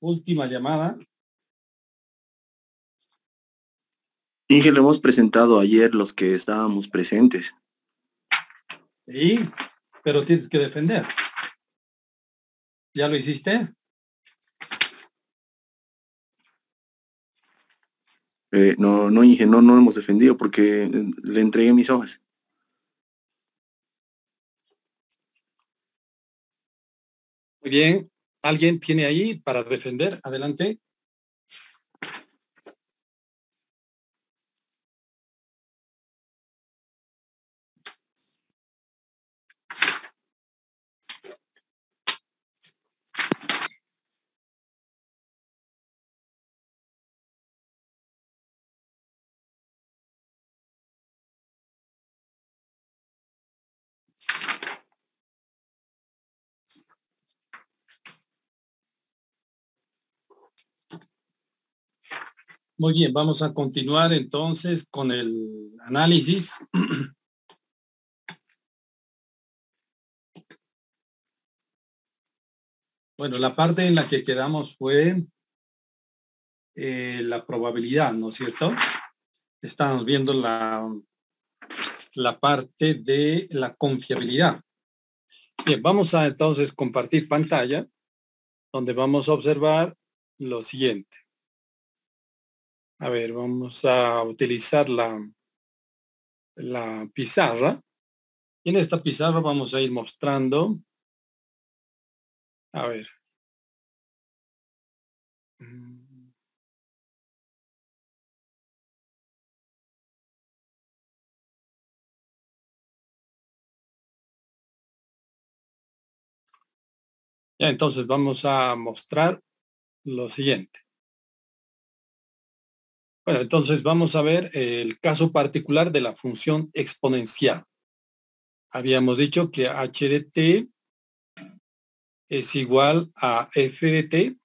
Última llamada. Inge, lo hemos presentado ayer los que estábamos presentes. Sí, pero tienes que defender. ¿Ya lo hiciste? No, Inge, no hemos defendido porque le entregué mis hojas. Muy bien. ¿Alguien tiene ahí para defender? Adelante. Muy bien, vamos a continuar entonces con el análisis. Bueno, la parte en la que quedamos fue la probabilidad, ¿no es cierto? Estamos viendo la parte de la confiabilidad. Bien, vamos a entonces compartir pantalla, donde vamos a observar lo siguiente. A ver, vamos a utilizar la pizarra. Y en esta pizarra vamos a ir mostrando, a ver. Ya, entonces vamos a mostrar lo siguiente. Bueno, entonces vamos a ver el caso particular de la función exponencial. Habíamos dicho que h de t es igual a f de t.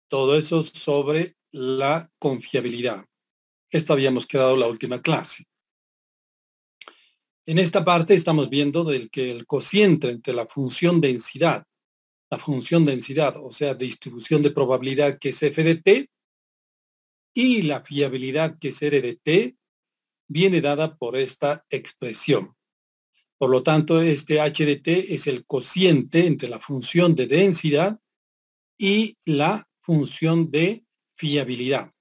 Todo eso sobre la confiabilidad. Esto habíamos quedado la última clase. En esta parte estamos viendo del que el cociente entre la función densidad, o sea, distribución de probabilidad, que es f de t, y la fiabilidad, que es r de t, viene dada por esta expresión. Por lo tanto, este h de t es el cociente entre la función de densidad y la función de fiabilidad.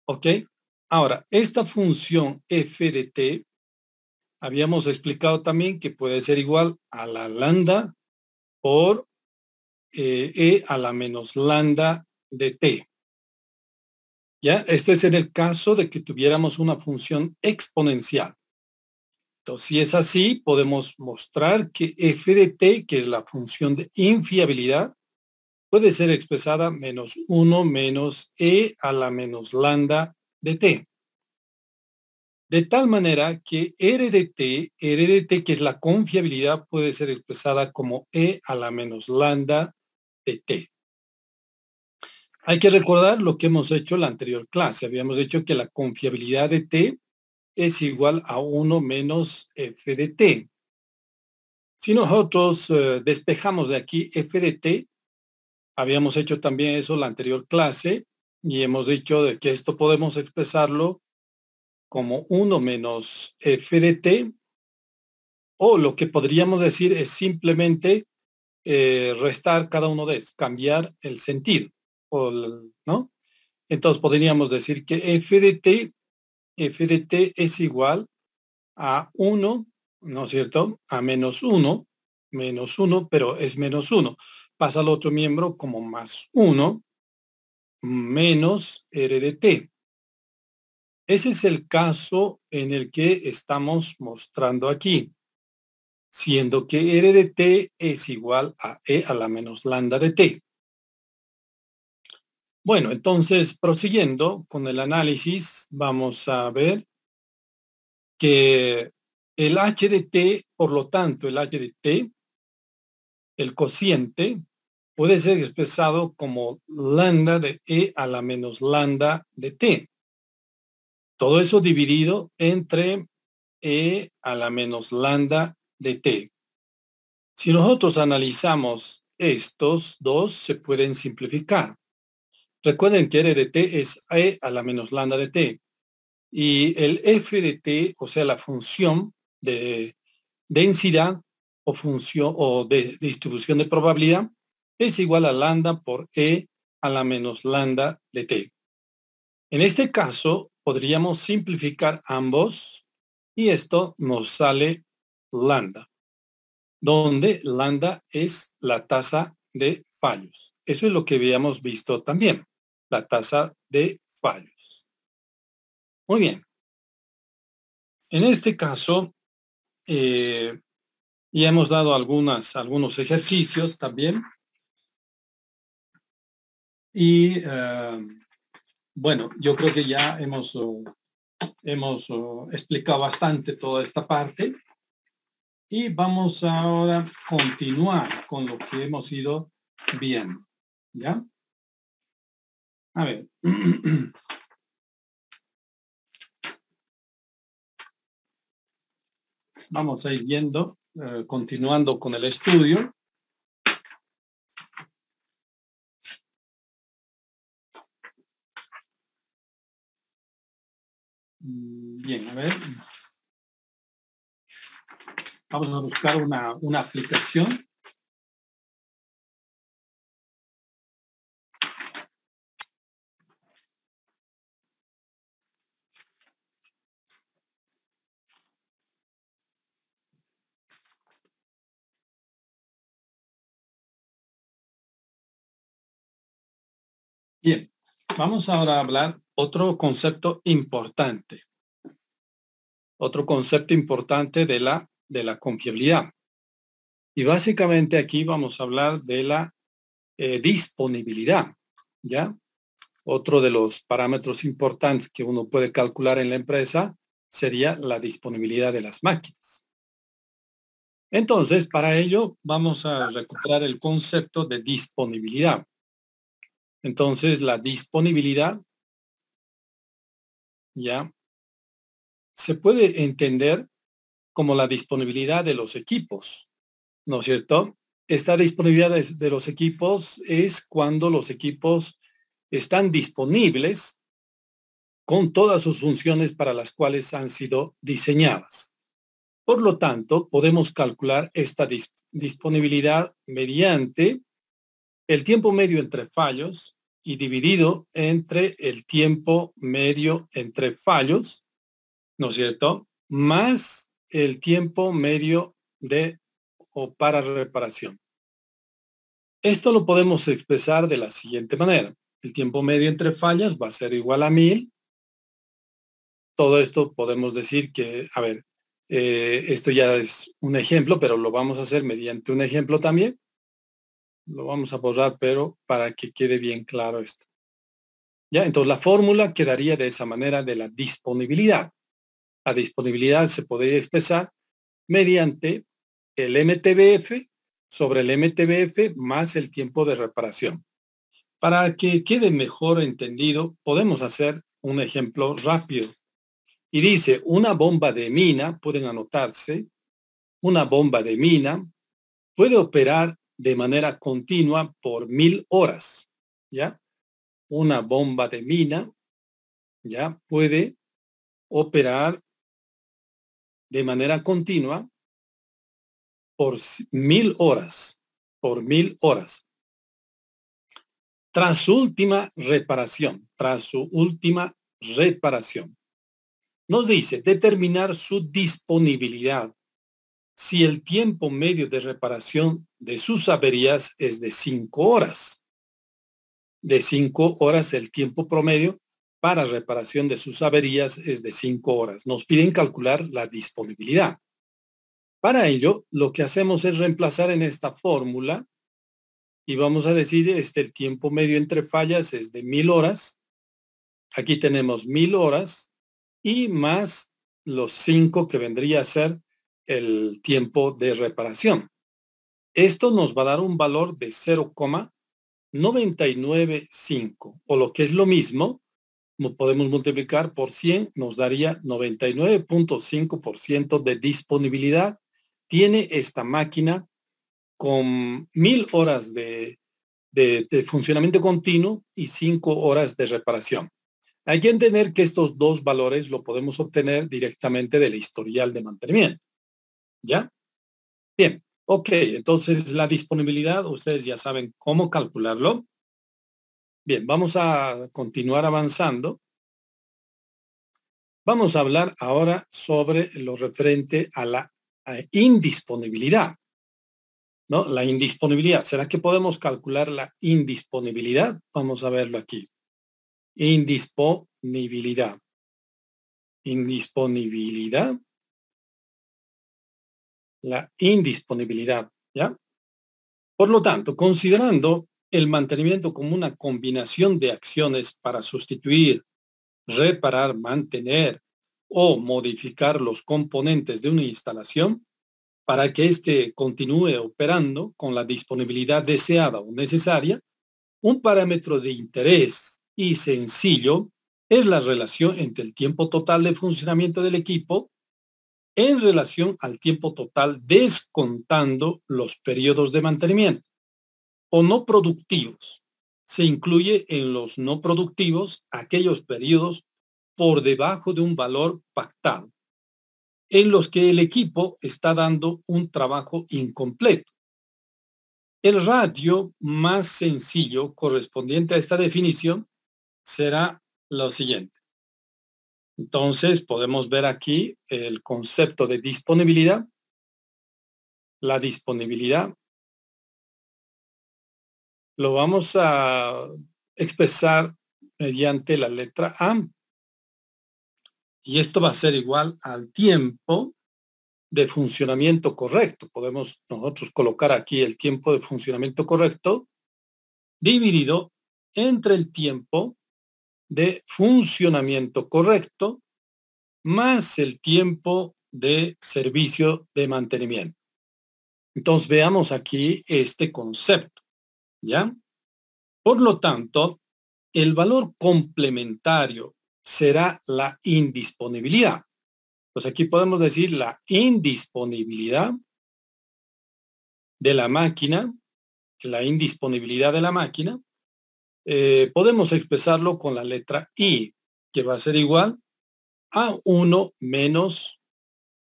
¿Ok? Ahora, esta función f de t, habíamos explicado también que puede ser igual a la lambda por e a la menos lambda de t. ¿Ya? Esto es en el caso de que tuviéramos una función exponencial. Entonces, si es así, podemos mostrar que f de t, que es la función de infiabilidad, puede ser expresada menos 1 menos e a la menos lambda de t. De tal manera que r de t, que es la confiabilidad, puede ser expresada como e a la menos lambda de t. Hay que recordar lo que hemos hecho en la anterior clase. Habíamos dicho que la confiabilidad de t es igual a 1 menos f de t. Si nosotros despejamos de aquí f de t, habíamos hecho también eso en la anterior clase y hemos dicho de que esto podemos expresarlo como 1 menos f de t, o lo que podríamos decir es simplemente restar cada uno de estos, cambiar el sentido, ¿no? Entonces podríamos decir que f de t es igual a 1, ¿no es cierto? A menos 1, pero es menos 1. Pasa al otro miembro como más 1, menos r de t. Ese es el caso en el que estamos mostrando aquí, siendo que r de t es igual a e a la menos lambda de t. Bueno, entonces, prosiguiendo con el análisis, vamos a ver que el h de t, por lo tanto, el h de t, el cociente, puede ser expresado como lambda de e a la menos lambda de t. Todo eso dividido entre e a la menos lambda de t. Si nosotros analizamos estos dos se pueden simplificar. Recuerden que R de T es E a la menos lambda de T. Y el F de T, o sea, la función de densidad o función o de distribución de probabilidad, es igual a lambda por E a la menos lambda de T. En este caso, podríamos simplificar ambos y esto nos sale lambda, donde lambda es la tasa de fallos. Eso es lo que habíamos visto también, la tasa de fallos. Muy bien. En este caso, ya hemos dado algunos ejercicios también. Y bueno, yo creo que ya hemos explicado bastante toda esta parte. Y vamos ahora a continuar con lo que hemos ido viendo. ¿Ya? A ver. Vamos a ir viendo, continuando con el estudio. Bien, a ver. Vamos a buscar una aplicación. Bien, vamos ahora a hablar otro concepto importante. Otro concepto importante de la confiabilidad. Y básicamente aquí vamos a hablar de la disponibilidad, ¿ya? Otro de los parámetros importantes que uno puede calcular en la empresa sería la disponibilidad de las máquinas. Entonces, para ello vamos a recuperar el concepto de disponibilidad. Entonces, la disponibilidad ya se puede entender como la disponibilidad de los equipos, ¿no es cierto? Esta disponibilidad de los equipos es cuando los equipos están disponibles con todas sus funciones para las cuales han sido diseñadas. Por lo tanto, podemos calcular esta disponibilidad mediante el tiempo medio entre fallos y dividido entre el tiempo medio entre fallos, ¿no es cierto? Más el tiempo medio de o para reparación. Esto lo podemos expresar de la siguiente manera. El tiempo medio entre fallas va a ser igual a 1000. Todo esto podemos decir que, a ver, esto ya es un ejemplo, pero lo vamos a hacer mediante un ejemplo también. Lo vamos a borrar, pero para que quede bien claro esto. Ya, entonces la fórmula quedaría de esa manera de la disponibilidad. La disponibilidad se podría expresar mediante el MTBF sobre el MTBF más el tiempo de reparación. Para que quede mejor entendido, podemos hacer un ejemplo rápido. Y dice, una bomba de mina, pueden anotarse, una bomba de mina puede operar de manera continua por 1000 horas, ¿ya? Una bomba de mina, ¿ya? Puede operar de manera continua por 1000 horas, por 1000 horas. Tras su última reparación, nos dice determinar su disponibilidad si el tiempo medio de reparación de sus averías es de 5 horas. De 5 horas el tiempo promedio para reparación de sus averías es de 5 horas. Nos piden calcular la disponibilidad. Para ello, lo que hacemos es reemplazar en esta fórmula y vamos a decir, el tiempo medio entre fallas es de 1000 horas. Aquí tenemos 1000 horas y más los 5 que vendría a ser el tiempo de reparación. Esto nos va a dar un valor de 0,995 o lo que es lo mismo, podemos multiplicar por 100, nos daría 99.5% de disponibilidad. Tiene esta máquina con 1000 horas de funcionamiento continuo y 5 horas de reparación. Hay que entender que estos dos valores lo podemos obtener directamente del historial de mantenimiento. ¿Ya? Bien, ok, entonces la disponibilidad, ustedes ya saben cómo calcularlo. Bien, vamos a continuar avanzando. Vamos a hablar ahora sobre lo referente a la indisponibilidad, ¿no? La indisponibilidad. ¿Será que podemos calcular la indisponibilidad? Vamos a verlo aquí. Indisponibilidad. Indisponibilidad. La indisponibilidad, ¿ya? Por lo tanto, considerando el mantenimiento como una combinación de acciones para sustituir, reparar, mantener o modificar los componentes de una instalación para que éste continúe operando con la disponibilidad deseada o necesaria, un parámetro de interés y sencillo es la relación entre el tiempo total de funcionamiento del equipo en relación al tiempo total descontando los periodos de mantenimiento o no productivos. Se incluye en los no productivos aquellos periodos por debajo de un valor pactado, en los que el equipo está dando un trabajo incompleto. El ratio más sencillo correspondiente a esta definición será lo siguiente. Entonces, podemos ver aquí el concepto de disponibilidad. La disponibilidad lo vamos a expresar mediante la letra A. Y esto va a ser igual al tiempo de funcionamiento correcto. Podemos nosotros colocar aquí el tiempo de funcionamiento correcto dividido entre el tiempo de funcionamiento correcto más el tiempo de servicio de mantenimiento. Entonces veamos aquí este concepto, ¿ya? Por lo tanto, el valor complementario será la indisponibilidad. Pues aquí podemos decir la indisponibilidad de la máquina, podemos expresarlo con la letra I, que va a ser igual a 1 menos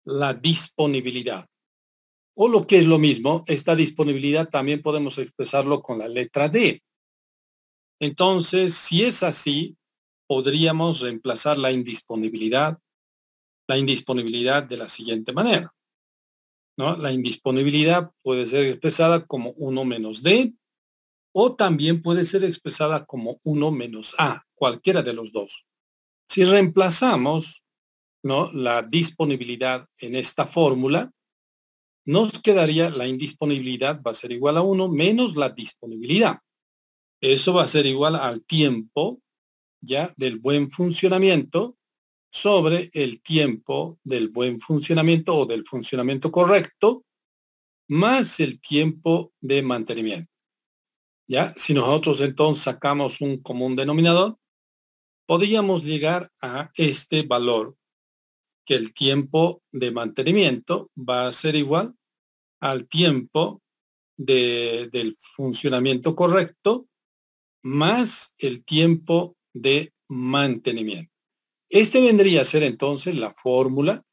la disponibilidad. O lo que es lo mismo, esta disponibilidad también podemos expresarlo con la letra D. Entonces, si es así, podríamos reemplazar la indisponibilidad de la siguiente manera, ¿no? La indisponibilidad puede ser expresada como 1 menos D o también puede ser expresada como 1 menos A, cualquiera de los dos. Si reemplazamos, ¿no?, la disponibilidad en esta fórmula, nos quedaría la indisponibilidad va a ser igual a 1 menos la disponibilidad. Eso va a ser igual al tiempo ya del buen funcionamiento sobre el tiempo del buen funcionamiento o del funcionamiento correcto más el tiempo de mantenimiento. ¿Ya? Si nosotros entonces sacamos un común denominador, podríamos llegar a este valor, que el tiempo de mantenimiento va a ser igual al tiempo del funcionamiento correcto más el tiempo de mantenimiento. Este vendría a ser entonces la fórmula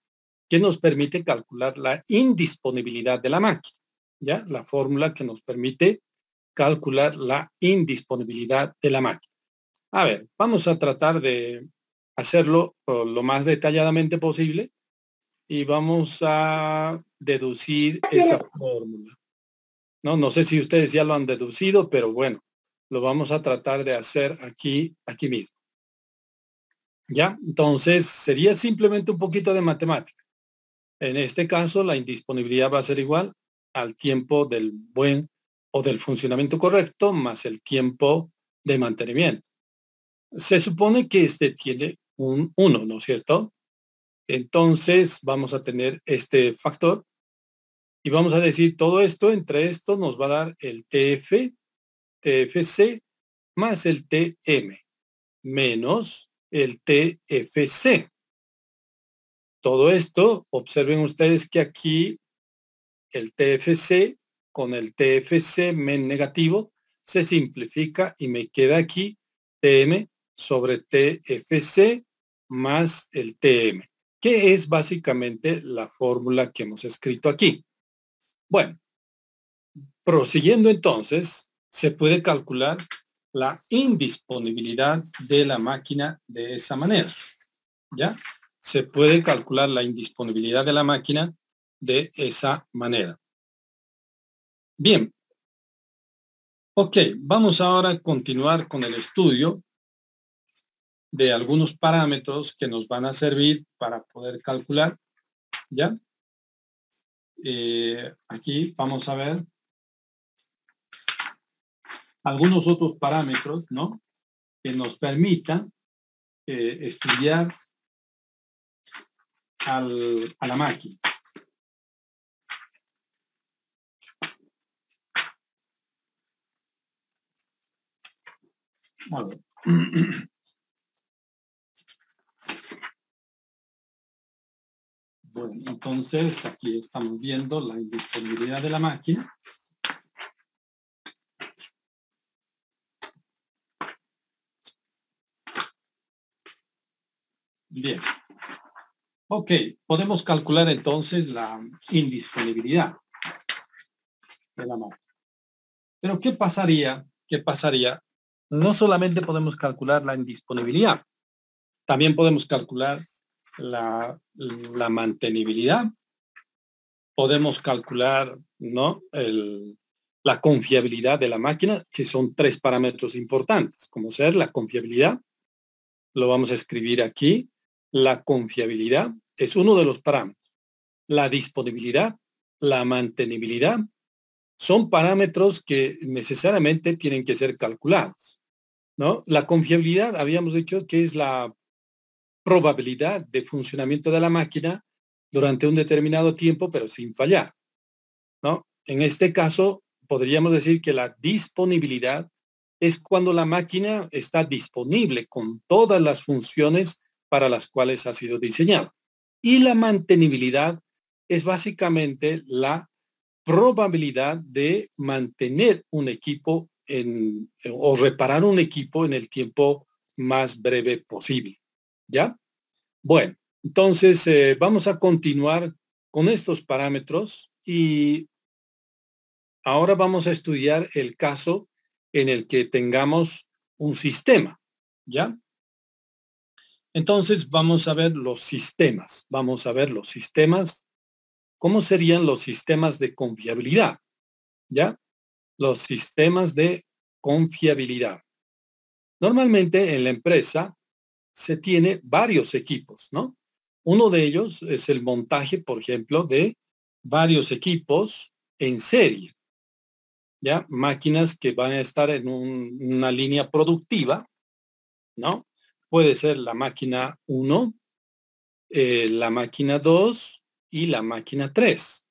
que nos permite calcular la indisponibilidad de la máquina, ¿ya? La fórmula que nos permite calcular la indisponibilidad de la máquina. A ver, vamos a tratar de hacerlo lo más detalladamente posible y vamos a deducir esa fórmula. No sé si ustedes ya lo han deducido, pero bueno, lo vamos a tratar de hacer aquí mismo. ¿Ya? Entonces, sería simplemente un poquito de matemática. En este caso, la indisponibilidad va a ser igual al tiempo del buen o del funcionamiento correcto más el tiempo de mantenimiento. Se supone que este tiene un 1, ¿no es cierto? Entonces, vamos a tener este factor y vamos a decir todo esto, entre esto nos va a dar el TFC más el TM menos el TFC. Todo esto, observen ustedes que aquí el TFC con el TFC men negativo se simplifica y me queda aquí TM sobre TFC más el TM, que es básicamente la fórmula que hemos escrito aquí. Bueno, prosiguiendo entonces, se puede calcular la indisponibilidad de la máquina de esa manera, ¿ya? Se puede calcular la indisponibilidad de la máquina de esa manera. Bien. Ok, vamos ahora a continuar con el estudio de algunos parámetros que nos van a servir para poder calcular, ¿ya? Aquí vamos a ver algunos otros parámetros, ¿no? Que nos permitan estudiar a la máquina. A ver. Bueno, entonces aquí estamos viendo la indisponibilidad de la máquina. Bien. Ok, podemos calcular entonces la indisponibilidad de la máquina. Pero ¿qué pasaría? ¿Qué pasaría? No solamente podemos calcular la indisponibilidad, también podemos calcular la mantenibilidad, podemos calcular, ¿no? La confiabilidad de la máquina, que son 3 parámetros importantes, como ser la confiabilidad, lo vamos a escribir aquí, la confiabilidad es uno de los parámetros, la disponibilidad, la mantenibilidad, son parámetros que necesariamente tienen que ser calculados, ¿no? La confiabilidad, habíamos dicho que es la probabilidad de funcionamiento de la máquina durante un determinado tiempo, pero sin fallar, ¿no? En este caso, podríamos decir que la disponibilidad es cuando la máquina está disponible con todas las funciones para las cuales ha sido diseñada. Y la mantenibilidad es básicamente la probabilidad de mantener un equipo o reparar un equipo en el tiempo más breve posible. ¿Ya? Bueno, entonces vamos a continuar con estos parámetros y ahora vamos a estudiar el caso en el que tengamos un sistema. ¿Ya? Entonces vamos a ver los sistemas. Vamos a ver los sistemas. ¿Cómo serían los sistemas de confiabilidad? ¿Ya? Los sistemas de confiabilidad. Normalmente en la empresa se tiene varios equipos, ¿no? Uno de ellos es el montaje, por ejemplo, de varios equipos en serie, ¿ya? Máquinas que van a estar en una línea productiva, ¿no? Puede ser la máquina 1, la máquina 2 y la máquina 3.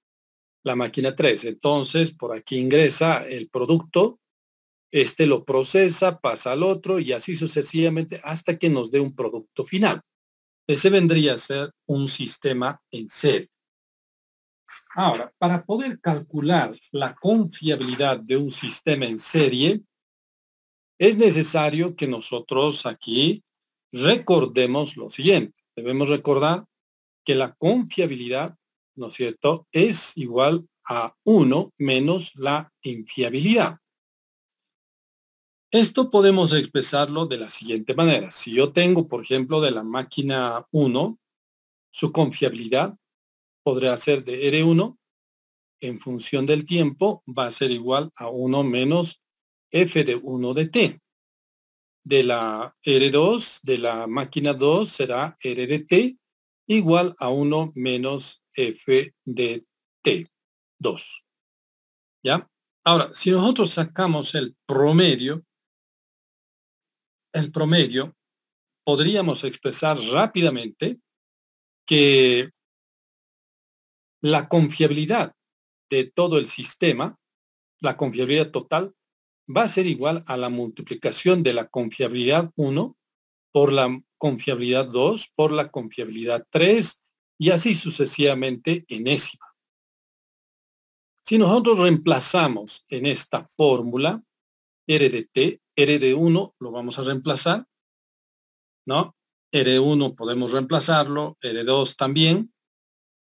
La máquina 3. Entonces, por aquí ingresa el producto, este lo procesa, pasa al otro y así sucesivamente hasta que nos dé un producto final. Ese vendría a ser un sistema en serie. Ahora, para poder calcular la confiabilidad de un sistema en serie, es necesario que nosotros aquí recordemos lo siguiente. Debemos recordar que la confiabilidad, ¿no es cierto?, es igual a 1 menos la infiabilidad. Esto podemos expresarlo de la siguiente manera. Si yo tengo, por ejemplo, de la máquina 1, su confiabilidad podría ser de R1 en función del tiempo, va a ser igual a 1 menos F de 1 de T. De la R2, de la máquina 2, será R de T igual a 1 menos F de T2. ¿Ya? Ahora, si nosotros sacamos el promedio, podríamos expresar rápidamente que la confiabilidad de todo el sistema, la confiabilidad total, va a ser igual a la multiplicación de la confiabilidad 1 por la confiabilidad 2 por la confiabilidad 3 y así sucesivamente enésima. Si nosotros reemplazamos en esta fórmula R de T, R de 1 lo vamos a reemplazar, ¿no? R1 podemos reemplazarlo, R2 también.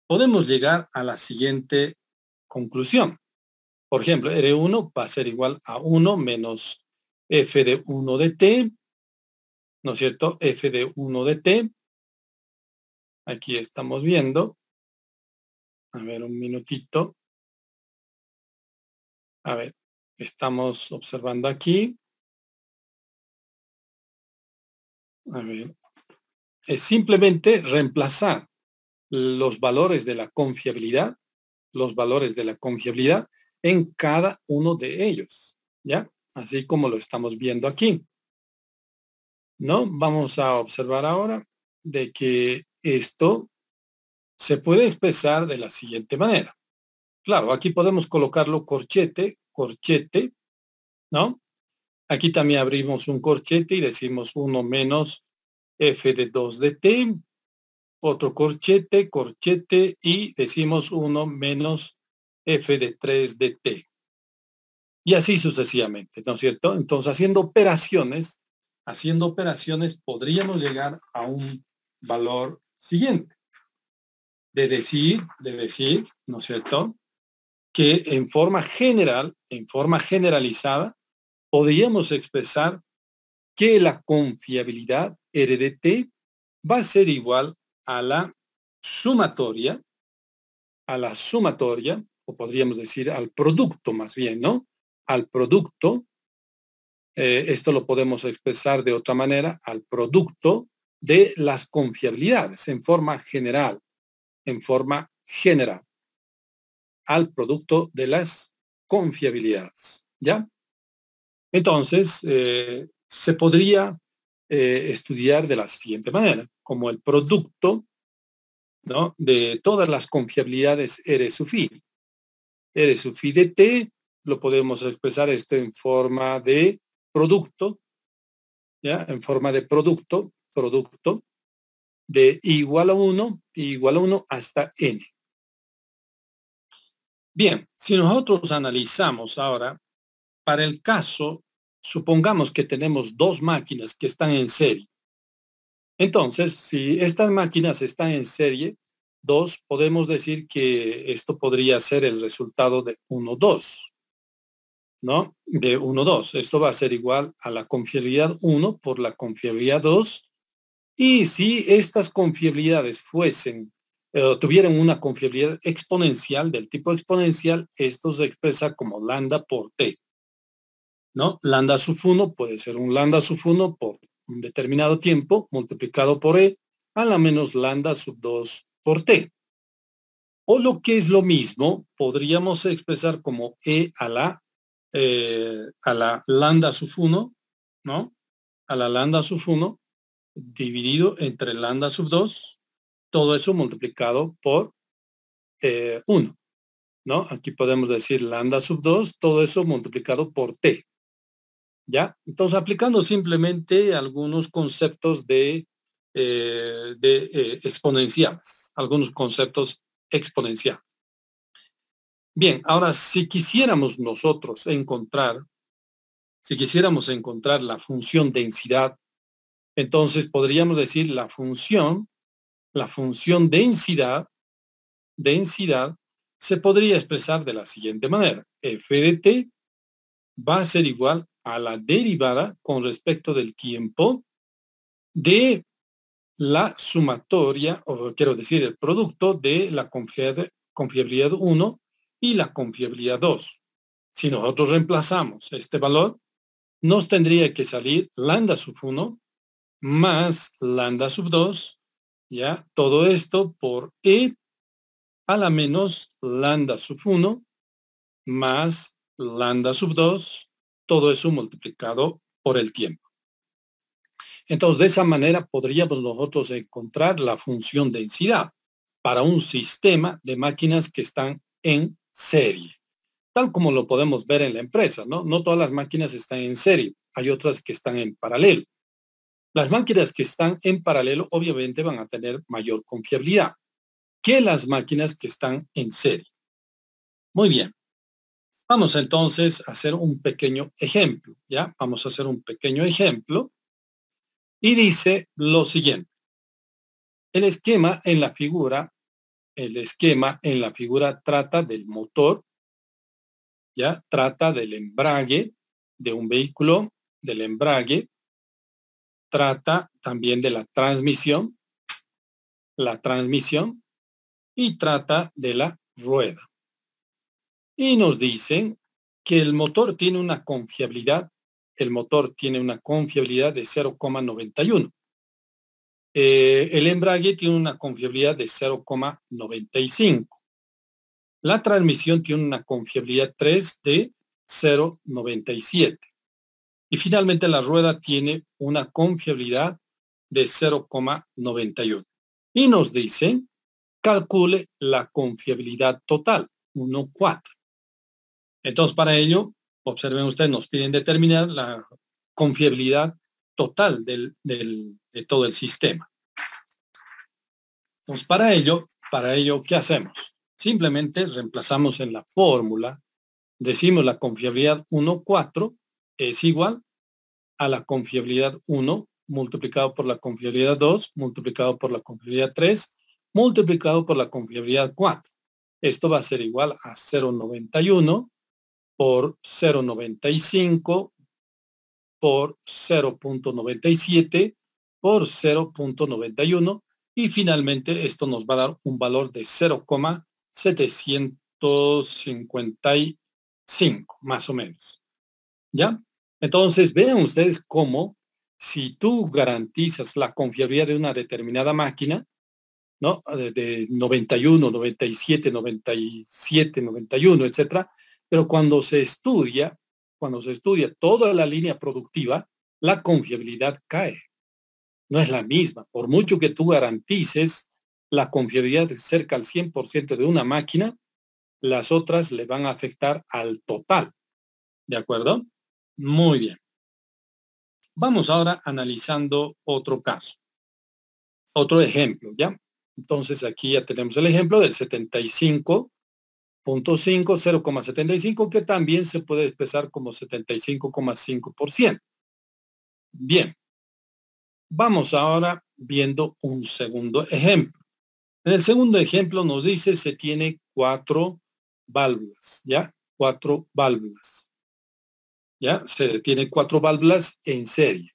Podemos llegar a la siguiente conclusión. Por ejemplo, R1 va a ser igual a 1 menos F de 1 de T, ¿no es cierto? F de 1 de T. Aquí estamos viendo. A ver, un minutito. A ver, estamos observando aquí. A ver, es simplemente reemplazar los valores de la confiabilidad, en cada uno de ellos, ¿ya? Así como lo estamos viendo aquí, ¿no? Vamos a observar ahora de que esto se puede expresar de la siguiente manera. Claro, aquí podemos colocarlo corchete, corchete, ¿no? Aquí también abrimos un corchete y decimos 1 menos F de 2 de T, otro corchete, corchete, y decimos 1 menos F de 3 de T. Y así sucesivamente, ¿no es cierto? Entonces, haciendo operaciones, podríamos llegar a un valor siguiente. De decir, ¿no es cierto? Que en forma general, en forma generalizada, podríamos expresar que la confiabilidad R de T va a ser igual a la sumatoria, o podríamos decir al producto más bien, ¿no? Al producto, esto lo podemos expresar de otra manera, al producto de las confiabilidades en forma general, al producto de las confiabilidades, ¿ya? Entonces, se podría estudiar de la siguiente manera, como el producto, ¿no? De todas las confiabilidades R sub i. R sub i de T, lo podemos expresar esto en forma de producto, ¿ya? En forma de producto de igual a 1 hasta n. Bien, si nosotros analizamos ahora, para el caso, supongamos que tenemos dos máquinas que están en serie. Entonces, si estas máquinas están en serie, podemos decir que esto podría ser el resultado de 1, 2, ¿no? De 1, 2. Esto va a ser igual a la confiabilidad 1 por la confiabilidad 2. Y si estas confiabilidades tuvieran una confiabilidad exponencial, del tipo exponencial, esto se expresa como lambda por T, ¿no? Lambda sub 1 puede ser un lambda sub 1 por un determinado tiempo multiplicado por E a la menos lambda sub 2 por T. O lo que es lo mismo, podríamos expresar como E a la lambda sub 1, ¿no? A la lambda sub 1 dividido entre lambda sub 2, todo eso multiplicado por 1, ¿no? Aquí podemos decir lambda sub 2, todo eso multiplicado por T, ¿ya? Entonces, aplicando simplemente algunos conceptos de exponenciales, algunos conceptos exponenciales. Bien, ahora, si quisiéramos encontrar la función densidad, entonces podríamos decir la función densidad se podría expresar de la siguiente manera. F de t va a ser igual a la derivada con respecto del tiempo de la sumatoria, o quiero decir, el producto de la confiabilidad 1 y la confiabilidad 2. Si nosotros reemplazamos este valor, nos tendría que salir lambda sub 1 más lambda sub 2, ¿ya? Todo esto por E a la menos lambda sub 1 más lambda sub 2, todo eso multiplicado por el tiempo. Entonces, de esa manera podríamos nosotros encontrar la función densidad para un sistema de máquinas que están en serie, tal como lo podemos ver en la empresa, ¿no? No todas las máquinas están en serie, hay otras que están en paralelo. Las máquinas que están en paralelo obviamente van a tener mayor confiabilidad que las máquinas que están en serie. Muy bien. Vamos entonces a hacer un pequeño ejemplo, ¿ya? Vamos a hacer un pequeño ejemplo y dice lo siguiente. El esquema en la figura trata del motor, ¿ya? Trata del embrague de un vehículo, del embrague, trata también de la transmisión y trata de la rueda. Y nos dicen que el motor tiene una confiabilidad de 0,91. El embrague tiene una confiabilidad de 0,95. La transmisión tiene una confiabilidad 3 de 0,97. Y finalmente la rueda tiene una confiabilidad de 0,91. Y nos dicen, calcule la confiabilidad total, 1,4. Entonces, para ello, observen ustedes, nos piden determinar la confiabilidad total de todo el sistema. Entonces, para ello, ¿qué hacemos? Simplemente reemplazamos en la fórmula, decimos la confiabilidad 1,4 es igual a la confiabilidad 1 multiplicado por la confiabilidad 2, multiplicado por la confiabilidad 3, multiplicado por la confiabilidad 4. Esto va a ser igual a 0,91 por 0,95 por 0,97 por 0,91 y finalmente esto nos va a dar un valor de 0,755 más o menos. ¿Ya? Entonces vean ustedes cómo si tú garantizas la confiabilidad de una determinada máquina, ¿no? De 91, 97, 97, 91, etcétera, pero cuando se estudia toda la línea productiva, la confiabilidad cae. No es la misma. Por mucho que tú garantices la confiabilidad de cerca al 100% de una máquina, las otras le van a afectar al total. ¿De acuerdo? Muy bien. Vamos ahora analizando otro caso. Otro ejemplo, ¿ya? Entonces aquí ya tenemos el ejemplo del 75.5, 0,75, que también se puede expresar como 75,5%. Bien, vamos ahora viendo un segundo ejemplo. En el segundo ejemplo nos dice se tiene 4 válvulas, ¿ya? 4 válvulas. ¿Ya? Se tiene 4 válvulas en serie,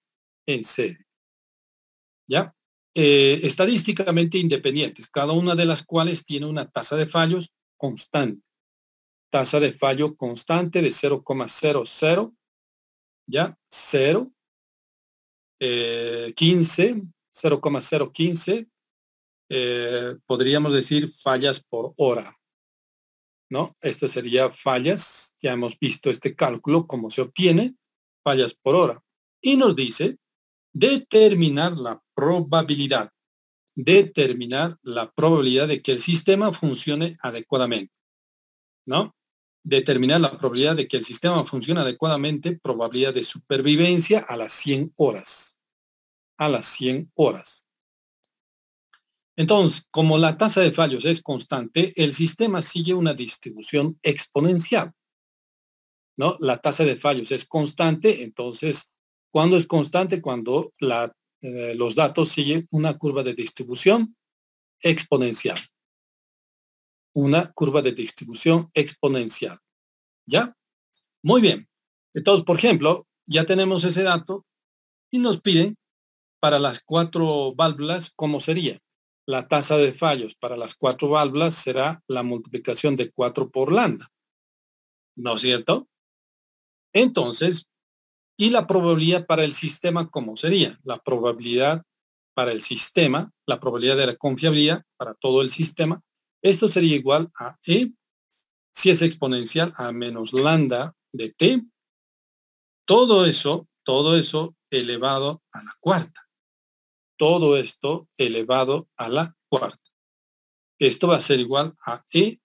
¿ya? Estadísticamente independientes, cada una de las cuales tiene una tasa de fallos constante. Tasa de fallo constante de 0,00, ¿ya? 15, 0,015, podríamos decir fallas por hora, ¿no? Esto sería fallas, ya hemos visto este cálculo, cómo se obtiene, fallas por hora. Y nos dice determinar la probabilidad de que el sistema funcione adecuadamente, ¿no? Determinar la probabilidad de que el sistema funcione adecuadamente, probabilidad de supervivencia a las 100 horas. A las 100 horas. Entonces, como la tasa de fallos es constante, el sistema sigue una distribución exponencial, ¿no? La tasa de fallos es constante, entonces, ¿cuándo es constante? Cuando los datos siguen una curva de distribución exponencial. Una curva de distribución exponencial. ¿Ya? Muy bien. Entonces, por ejemplo, ya tenemos ese dato y nos piden para las 4 válvulas, ¿cómo sería? La tasa de fallos para las 4 válvulas será la multiplicación de 4 por lambda. ¿No es cierto? Entonces, ¿y la probabilidad para el sistema cómo sería? La probabilidad para el sistema, la probabilidad de la confiabilidad para todo el sistema, esto sería igual a E, si es exponencial, a menos lambda de T, todo eso elevado a la cuarta. Todo esto elevado a la cuarta. Esto va a ser igual a E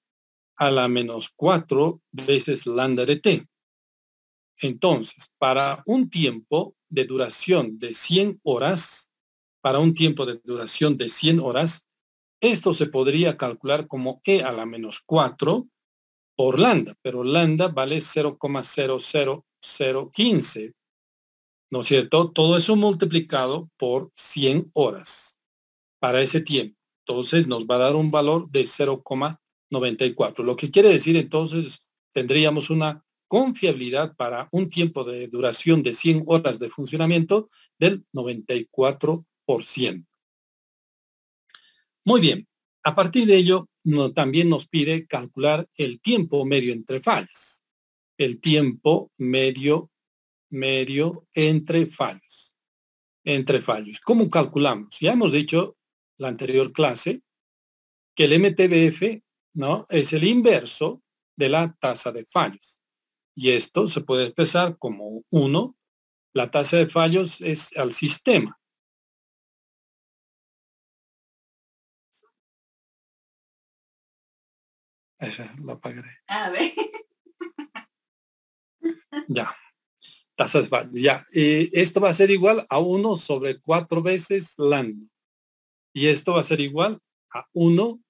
a la menos 4 veces lambda de T. Entonces, para un tiempo de duración de 100 horas, esto se podría calcular como E a la menos 4 por lambda, pero lambda vale 0,00015, ¿no es cierto? Todo eso multiplicado por 100 horas para ese tiempo. Entonces nos va a dar un valor de 0,94, lo que quiere decir entonces tendríamos una confiabilidad para un tiempo de duración de 100 horas de funcionamiento del 94%. Muy bien, a partir de ello también nos pide calcular el tiempo medio entre fallas. El tiempo medio entre fallos. ¿Cómo calculamos? Ya hemos dicho la anterior clase que el MTBF, ¿no?, es el inverso de la tasa de fallos. Y esto se puede expresar como 1. La tasa de fallos es al sistema. Esa la apagaré. A ver. Ya. Tasa de fallo. Ya. Esto va a ser igual a 1 sobre 4 veces lambda. Y esto va a ser igual a 1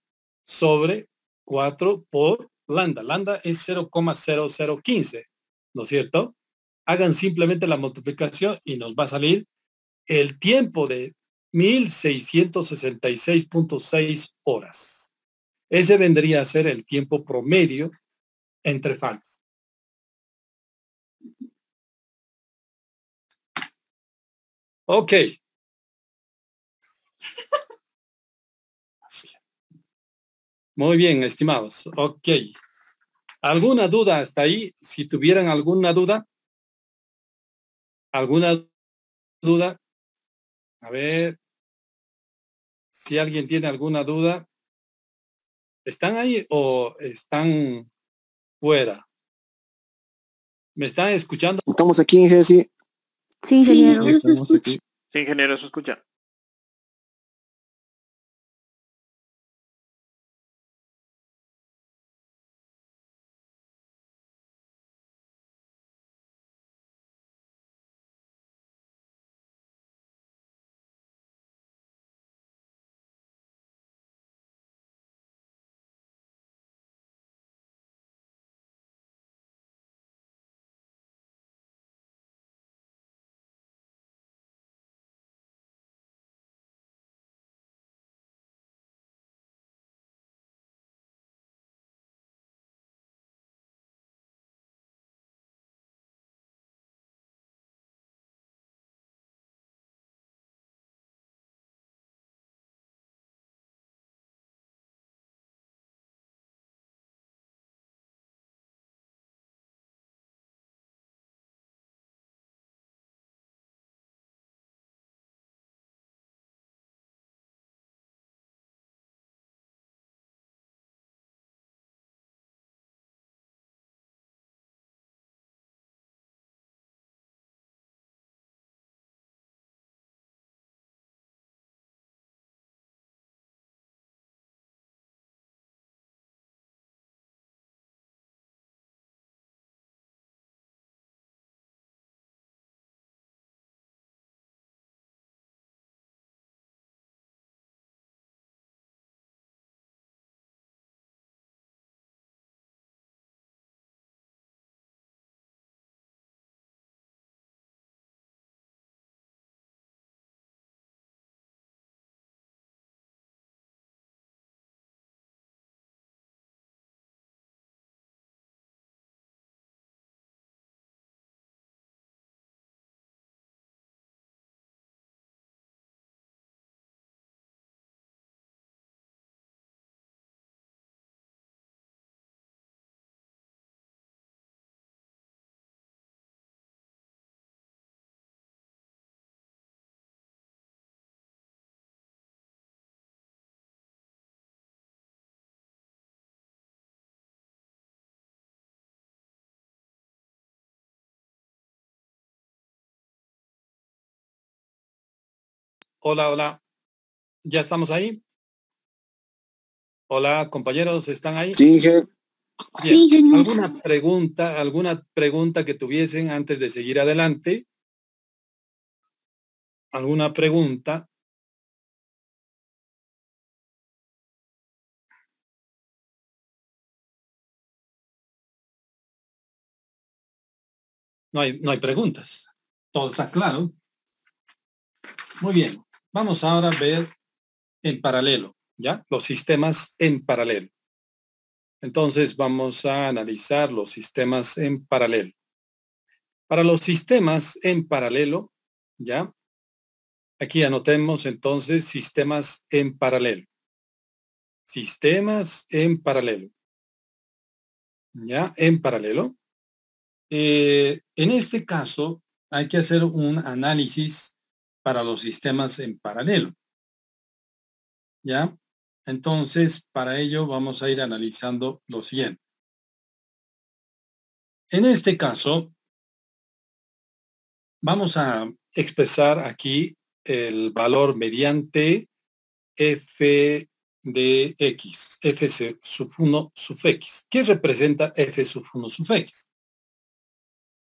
sobre 4 por lambda. Lambda es 0,0015, ¿no es cierto? Hagan simplemente la multiplicación y nos va a salir el tiempo de 1666.6 horas. Ese vendría a ser el tiempo promedio entre fallos. Ok. Muy bien, estimados. Ok. ¿Alguna duda hasta ahí? Si tuvieran alguna duda. ¿Alguna duda? A ver. Si alguien tiene alguna duda. ¿Están ahí o están fuera? ¿Me están escuchando? Estamos aquí, Jessy. Sí, ingeniero. Sí, estamos aquí. Sí, ingeniero, se escucha. Hola, hola. ¿Ya estamos ahí? Hola, compañeros, ¿están ahí? Sí, Inge. Bien. Sí, ingeniero. ¿Alguna pregunta que tuviesen antes de seguir adelante? ¿Alguna pregunta? No hay preguntas. Todo está claro. Muy bien. Vamos ahora a ver en paralelo, ¿ya? Los sistemas en paralelo. Entonces vamos a analizar los sistemas en paralelo. Para los sistemas en paralelo, ¿ya? Aquí anotemos entonces sistemas en paralelo. Sistemas en paralelo. ¿Ya? En paralelo. En este caso, hay que hacer un análisis para los sistemas en paralelo. ¿Ya? Entonces, para ello vamos a ir analizando lo siguiente. En este caso, vamos a expresar aquí el valor mediante f de x, f sub 1 sub x. ¿Qué representa f sub 1 sub x?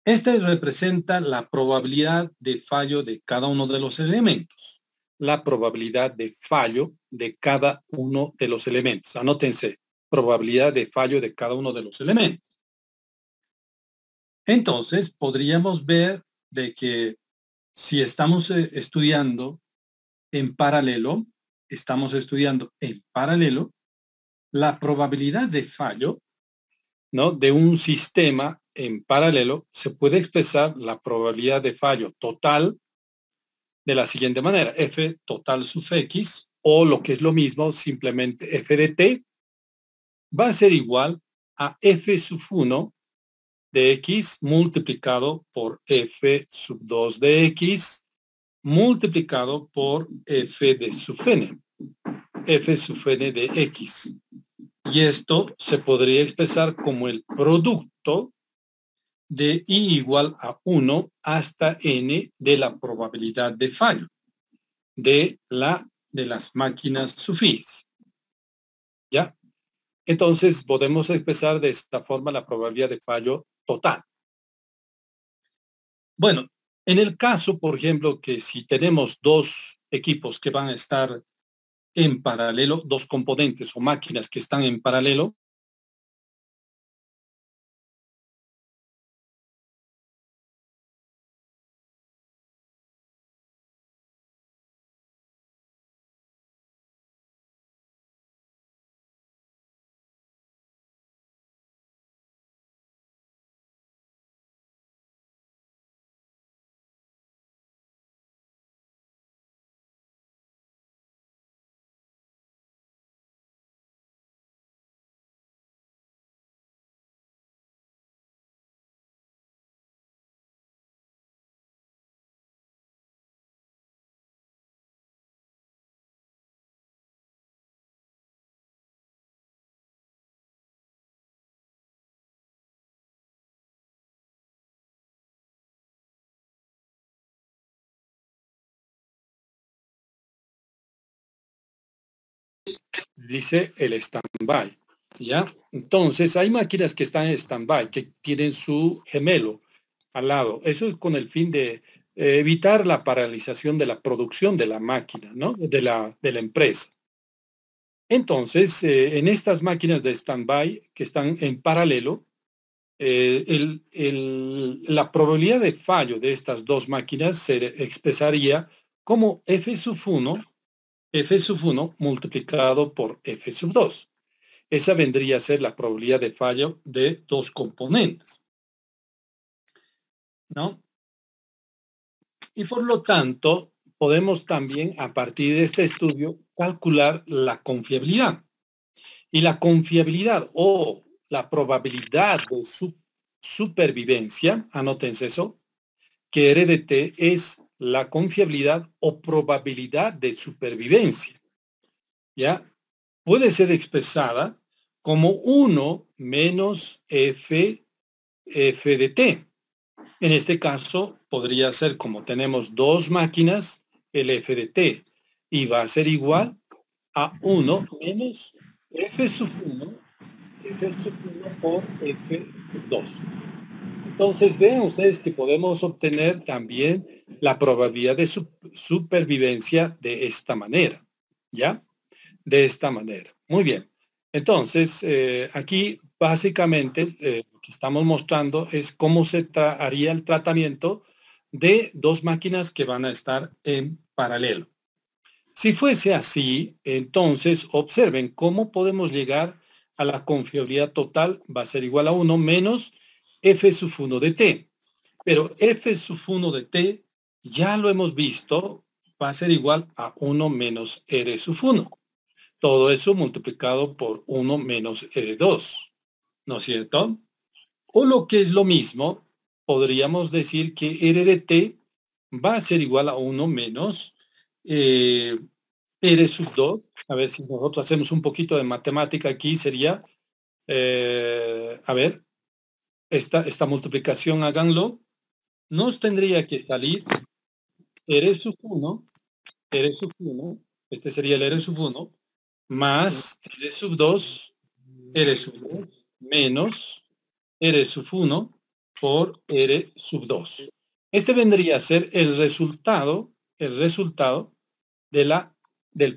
Este representa la probabilidad de fallo de cada uno de los elementos. La probabilidad de fallo de cada uno de los elementos. Anótense, probabilidad de fallo de cada uno de los elementos. Entonces, podríamos ver de que si estamos estudiando en paralelo, la probabilidad de fallo, ¿no?, de un sistema en paralelo se puede expresar la probabilidad de fallo total de la siguiente manera: f total sub x, o lo que es lo mismo, simplemente f de t, va a ser igual a f sub 1 de x multiplicado por f sub 2 de x multiplicado por f de sub n, f sub n de x. Y esto se podría expresar como el producto de i igual a 1 hasta n de la probabilidad de fallo de las máquinas SUFIS. ¿Ya? Entonces podemos expresar de esta forma la probabilidad de fallo total. Bueno, en el caso, por ejemplo, que si tenemos dos equipos que van a estar en paralelo, dos componentes o máquinas que están en paralelo, dice el stand-by. ¿Ya? Entonces, hay máquinas que están en stand-by, que tienen su gemelo al lado. Eso es con el fin de evitar la paralización de la producción de la máquina, ¿no? De la empresa. Entonces, en estas máquinas de stand-by que están en paralelo, la probabilidad de fallo de estas dos máquinas se expresaría como f sub 1 multiplicado por f sub 2. Esa vendría a ser la probabilidad de fallo de dos componentes, ¿no? Y por lo tanto, podemos también, a partir de este estudio, calcular la confiabilidad. Y la confiabilidad o la probabilidad de supervivencia, anótense eso, que R de T es la confiabilidad o probabilidad de supervivencia. ¿Ya? Puede ser expresada como 1 menos f de t. En este caso, podría ser, como tenemos dos máquinas, el f de t, y va a ser igual a 1 menos f sub 1, f sub 1 por f sub 2. Entonces, vean ustedes que podemos obtener también la probabilidad de supervivencia de esta manera, ¿ya? De esta manera. Muy bien. Entonces, aquí básicamente lo que estamos mostrando es cómo se haría el tratamiento de dos máquinas que van a estar en paralelo. Si fuese así, entonces observen cómo podemos llegar a la confiabilidad total, va a ser igual a 1 menos F sub 1 de T. Pero F sub 1 de T, ya lo hemos visto, va a ser igual a 1 menos R sub 1. Todo eso multiplicado por 1 menos R2, ¿no es cierto? O lo que es lo mismo, podríamos decir que R de T va a ser igual a 1 menos R sub 2. A ver si nosotros hacemos un poquito de matemática aquí, sería, a ver, esta multiplicación háganlo. Nos tendría que salir R sub 1, R sub 1, este sería el R sub 1, más R sub 2, R sub 2, menos R sub 1 por R sub 2. Este vendría a ser el resultado del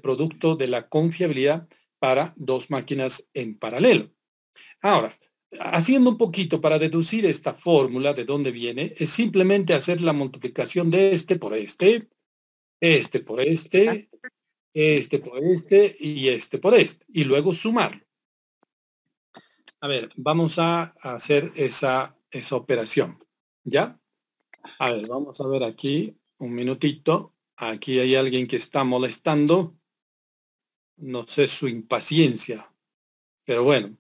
producto de la confiabilidad para dos máquinas en paralelo. Ahora, haciendo un poquito para deducir esta fórmula de dónde viene, es simplemente hacer la multiplicación de este por este, este por este, este por este y este por este, y luego sumarlo. A ver, vamos a hacer esa operación, ¿ya? A ver, vamos a ver aquí, un minutito. Aquí hay alguien que está molestando. No sé su impaciencia, pero bueno.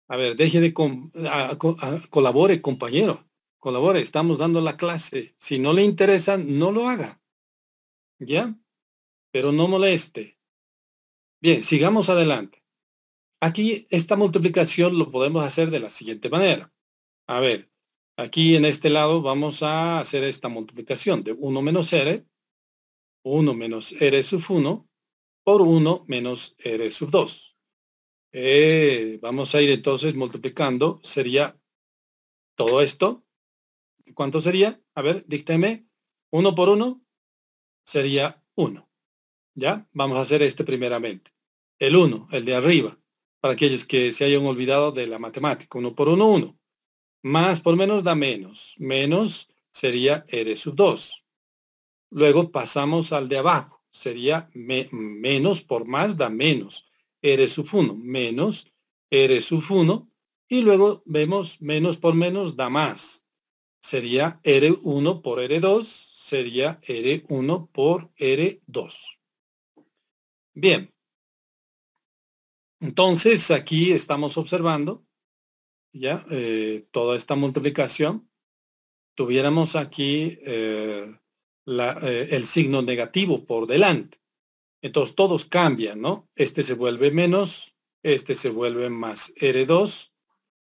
A ver, deje de colabore, compañero. Colabore, estamos dando la clase. Si no le interesa, no lo haga. ¿Ya? Pero no moleste. Bien, sigamos adelante. Aquí esta multiplicación lo podemos hacer de la siguiente manera. A ver, aquí en este lado vamos a hacer esta multiplicación de 1 menos R, 1 menos R sub 1 por 1 menos R sub 2. Vamos a ir entonces multiplicando. Sería todo esto. ¿Cuánto sería? A ver, dícteme. 1 por 1 sería 1. ¿Ya? Vamos a hacer este primeramente. El 1, el de arriba. Para aquellos que se hayan olvidado de la matemática. 1 por 1, 1. Más por menos da menos. Menos sería R sub 2. Luego pasamos al de abajo. Sería menos por más da menos. R sub 1 menos R sub 1. Y luego vemos menos por menos da más. Sería R1 por R2. Sería R1 por R2. Bien. Entonces aquí estamos observando ya toda esta multiplicación. Tuviéramos aquí el signo negativo por delante. Entonces todos cambian, ¿no? Este se vuelve menos, este se vuelve más R2,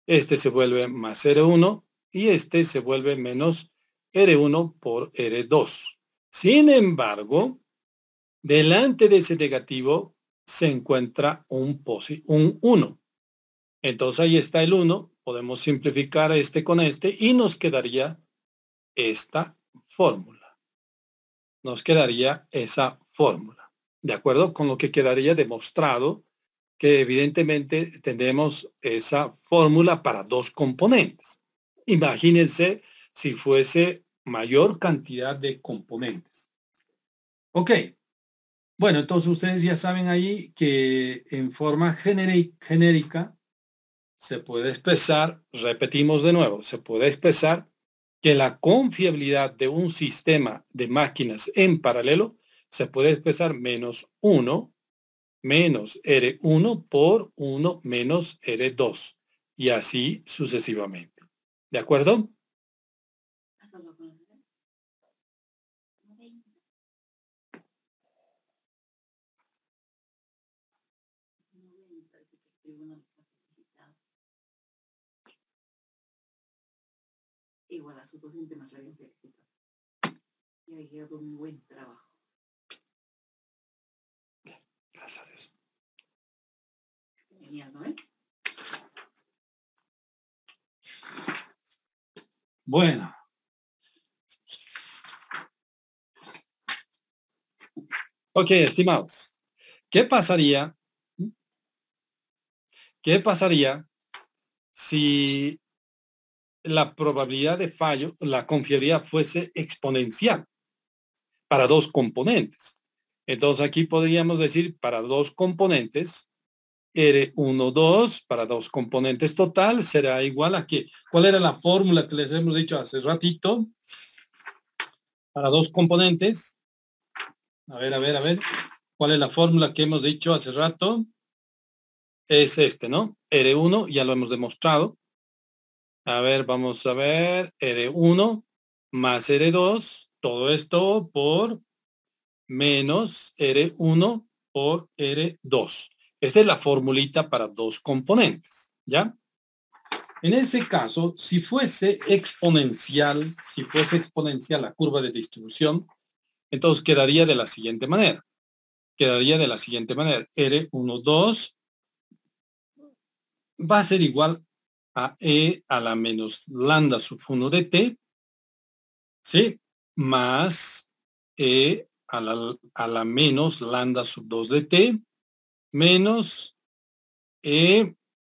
este se vuelve más R1 y este se vuelve menos R1 por R2. Sin embargo, delante de ese negativo se encuentra un 1. Entonces ahí está el 1. Podemos simplificar este con este y nos quedaría esta fórmula. Nos quedaría esa fórmula. De acuerdo con lo que quedaría demostrado que evidentemente tenemos esa fórmula para dos componentes. Imagínense si fuese mayor cantidad de componentes. Ok. Bueno, entonces ustedes ya saben ahí que en forma genérica se puede expresar, repetimos de nuevo, se puede expresar que la confiabilidad de un sistema de máquinas en paralelo se puede expresar menos 1 menos R1 por 1 menos R2 y así sucesivamente. ¿De acuerdo? Igual a sus docentes más habían felicitado. Y había quedado un buen trabajo. Gracias a Dios. Genial, ¿no? Bueno. Ok, estimados. ¿Qué pasaría si la probabilidad de fallo, la confiabilidad fuese exponencial para dos componentes. Entonces aquí podríamos decir para dos componentes, R1, 2, para dos componentes total será igual a ¿qué? ¿Cuál era la fórmula que les hemos dicho hace ratito? Para dos componentes. A ver. ¿Cuál es la fórmula que hemos dicho hace rato? Es este, ¿no? R1, ya lo hemos demostrado. A ver, vamos a ver. R1 más R2, todo esto por menos R1 por R2. Esta es la formulita para dos componentes, ¿ya? En ese caso, si fuese exponencial la curva de distribución, entonces quedaría de la siguiente manera. R1, 2 va a ser igual a E a la menos lambda sub 1 de T, ¿sí? Más E a la menos lambda sub 2 de T, menos E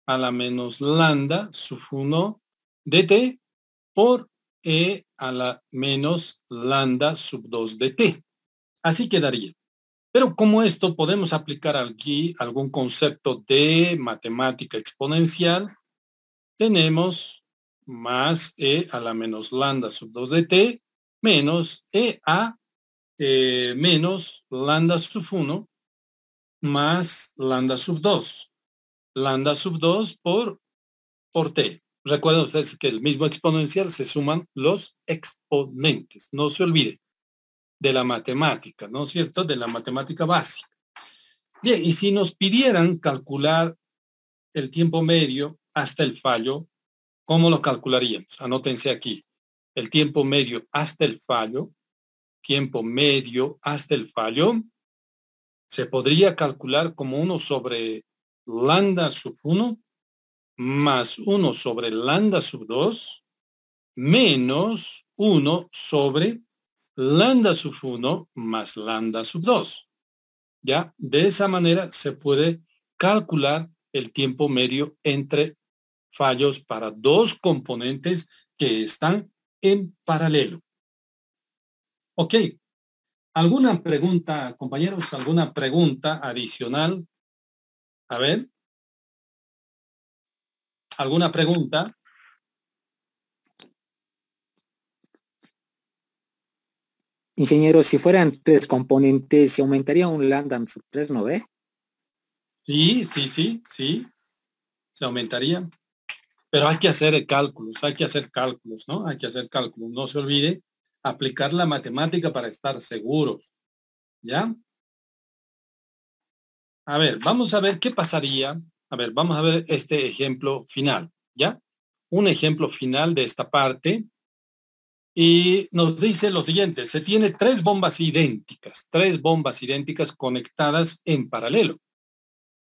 a la menos lambda sub 1 de T por E a la menos lambda sub 2 de T. Así quedaría. Pero como esto podemos aplicar aquí algún concepto de matemática exponencial, tenemos más E a la menos lambda sub 2 de T menos E a menos lambda sub 1 más lambda sub 2. Lambda sub 2 por T. Recuerden ustedes que el mismo exponencial se suman los exponentes. No se olvide de la matemática, ¿no es cierto? De la matemática básica. Bien, y si nos pidieran calcular el tiempo medio hasta el fallo, ¿cómo lo calcularíamos? Anótense aquí. El tiempo medio hasta el fallo, se podría calcular como 1 sobre lambda sub 1 más 1 sobre lambda sub 2 menos 1 sobre lambda sub 1 más lambda sub 2. ¿Ya? De esa manera se puede calcular el tiempo medio entre fallos para dos componentes que están en paralelo. Ok. ¿Alguna pregunta, compañeros? ¿Alguna pregunta adicional? A ver. ¿Alguna pregunta? Ingeniero, si fueran tres componentes, ¿se aumentaría un lambda sub 3, no ve? Sí. Se aumentaría. Pero hay que hacer cálculos, ¿no? Hay que hacer cálculos. No se olvide aplicar la matemática para estar seguros. ¿Ya? A ver, vamos a ver qué pasaría. A ver, vamos a ver este ejemplo final. ¿Ya? Un ejemplo final de esta parte. Y nos dice lo siguiente, se tiene tres bombas idénticas conectadas en paralelo,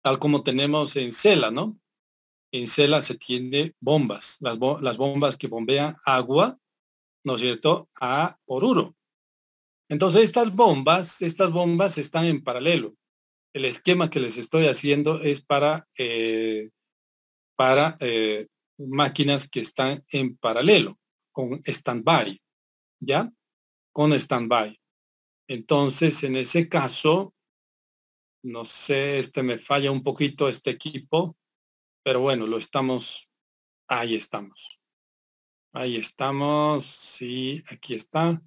tal como tenemos en Cela, ¿no? En Cela se tiene bombas, las bombas que bombean agua, ¿no es cierto?, a Oruro. Entonces estas bombas están en paralelo. El esquema que les estoy haciendo es para máquinas que están en paralelo, con stand-by. ¿Ya? Con stand-by. Entonces, en ese caso, no sé, me falla un poquito este equipo, pero bueno, ahí estamos. Sí, aquí está.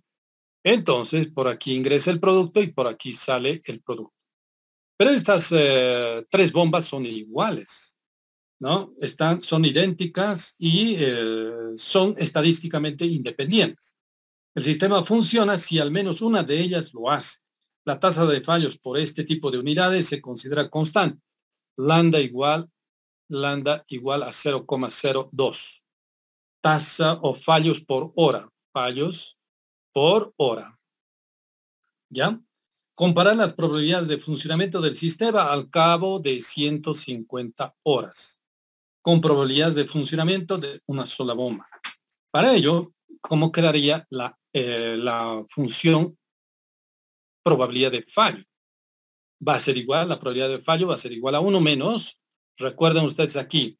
Entonces, por aquí ingresa el producto y por aquí sale el producto. Pero estas tres bombas son iguales, ¿no? Son idénticas y son estadísticamente independientes. El sistema funciona si al menos una de ellas lo hace. La tasa de fallos por este tipo de unidades se considera constante. Lambda igual a 0,02. Tasa o fallos por hora. ¿Ya? Comparar las probabilidades de funcionamiento del sistema al cabo de 150 horas, con probabilidades de funcionamiento de una sola bomba. Para ello, ¿cómo quedaría la función probabilidad de fallo? La probabilidad de fallo va a ser igual a 1 menos, recuerden ustedes aquí,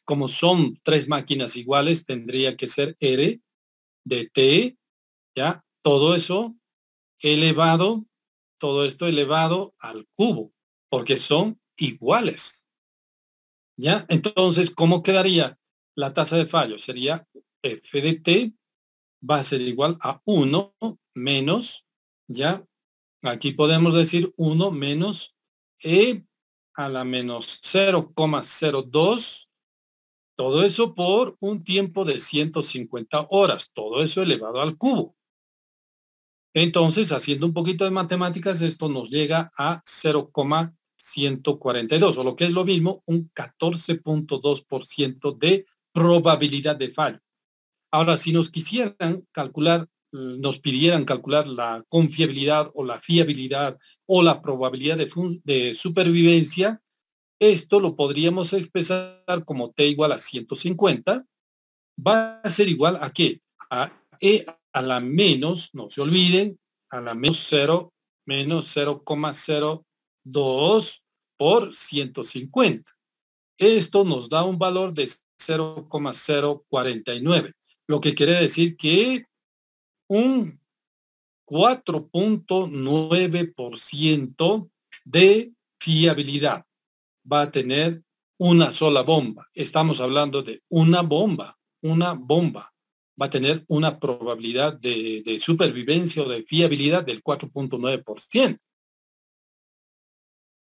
como son 3 máquinas iguales, tendría que ser R de T, ¿ya? Todo esto elevado al cubo, porque son iguales, ¿ya? Entonces, ¿cómo quedaría la tasa de fallo? Sería F de T va a ser igual a 1 menos, ¿ya? Aquí podemos decir 1 menos E a la menos 0,02, todo eso por un tiempo de 150 horas, todo eso elevado al cubo. Entonces, haciendo un poquito de matemáticas, esto nos llega a 0,142, o lo que es lo mismo, un 14.2% de probabilidad de fallo. Ahora, si nos quisieran calcular, nos pidieran calcular la confiabilidad o la fiabilidad o la probabilidad de supervivencia, esto lo podríamos expresar como T igual a 150. Va a ser igual a ¿qué? A E a la menos, no se olviden, a la menos 0,02 por 150. Esto nos da un valor de 0,049, lo que quiere decir que un 4.9% de fiabilidad va a tener una sola bomba. Estamos hablando de una bomba va a tener una probabilidad de supervivencia o de fiabilidad del 4.9%.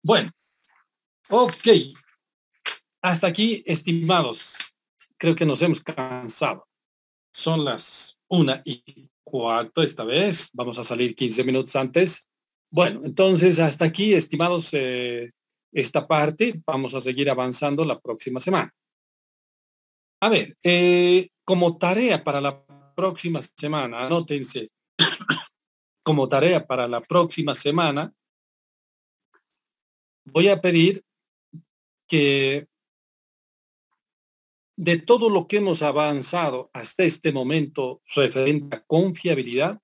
Bueno, ok. Hasta aquí, estimados. Creo que nos hemos cansado. Son las 1:15 esta vez. Vamos a salir 15 minutos antes. Bueno, entonces hasta aquí, estimados, esta parte. Vamos a seguir avanzando la próxima semana. A ver, como tarea para la próxima semana, anótense, como tarea para la próxima semana, voy a pedir que de todo lo que hemos avanzado hasta este momento referente a confiabilidad,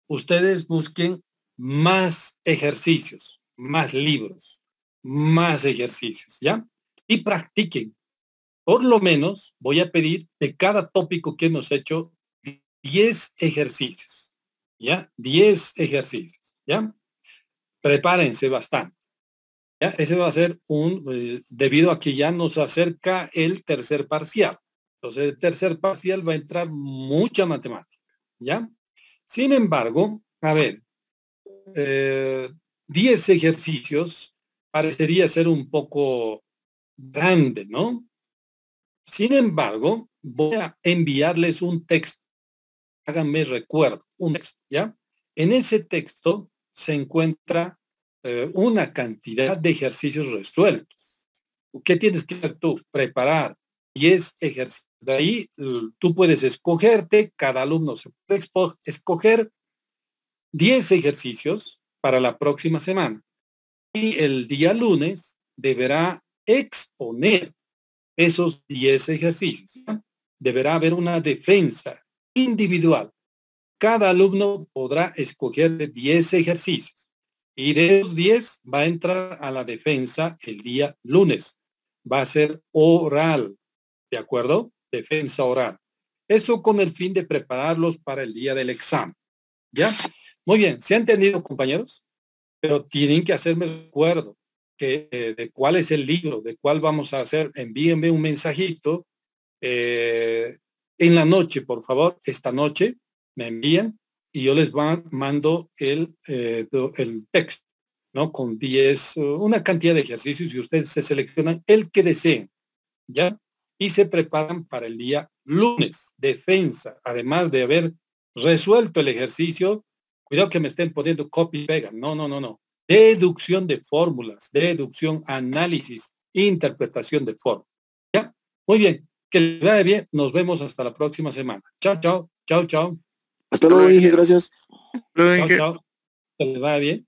ustedes busquen más ejercicios, más libros, más ejercicios, ¿ya? Y practiquen. Por lo menos voy a pedir de cada tópico que hemos hecho 10 ejercicios, ¿ya? 10 ejercicios, ¿ya? Prepárense bastante. ¿Ya? Ese va a ser debido a que ya nos acerca el tercer parcial. Entonces, el tercer parcial va a entrar mucha matemática, ¿ya? Sin embargo, a ver, 10 ejercicios parecería ser un poco grande, ¿no? Sin embargo, voy a enviarles un texto. Háganme recuerdo, un texto, ¿ya? En ese texto se encuentra una cantidad de ejercicios resueltos. ¿Qué tienes que hacer tú? Preparar 10 ejercicios. De ahí tú puedes escogerte, cada alumno se puede escoger 10 ejercicios para la próxima semana. Y el día lunes deberá exponer esos 10 ejercicios. ¿Ya? Deberá haber una defensa individual. Cada alumno podrá escoger 10 ejercicios. Y de esos 10 va a entrar a la defensa el día lunes. Va a ser oral, ¿de acuerdo? Defensa oral. Eso con el fin de prepararlos para el día del examen. ¿Ya? Muy bien, ¿se ha entendido, compañeros? Pero tienen que hacerme recuerdo que, de cuál es el libro, de cuál vamos a hacer. Envíenme un mensajito en la noche, por favor. Esta noche me envían y yo les mando el texto, ¿no? Con 10, una cantidad de ejercicios y ustedes se seleccionan el que deseen, ¿ya? Y se preparan para el día lunes. Defensa, además de haber resuelto el ejercicio, cuidado que me estén poniendo copy y pega. No, no, no, no. Deducción de fórmulas, deducción, análisis, interpretación de fórmulas. ¿Ya? Muy bien. Que les vaya bien. Nos vemos hasta la próxima semana. Chao, chao. Chao, chao. Hasta luego, Inge. Gracias. Chao, chao. Que les vaya bien.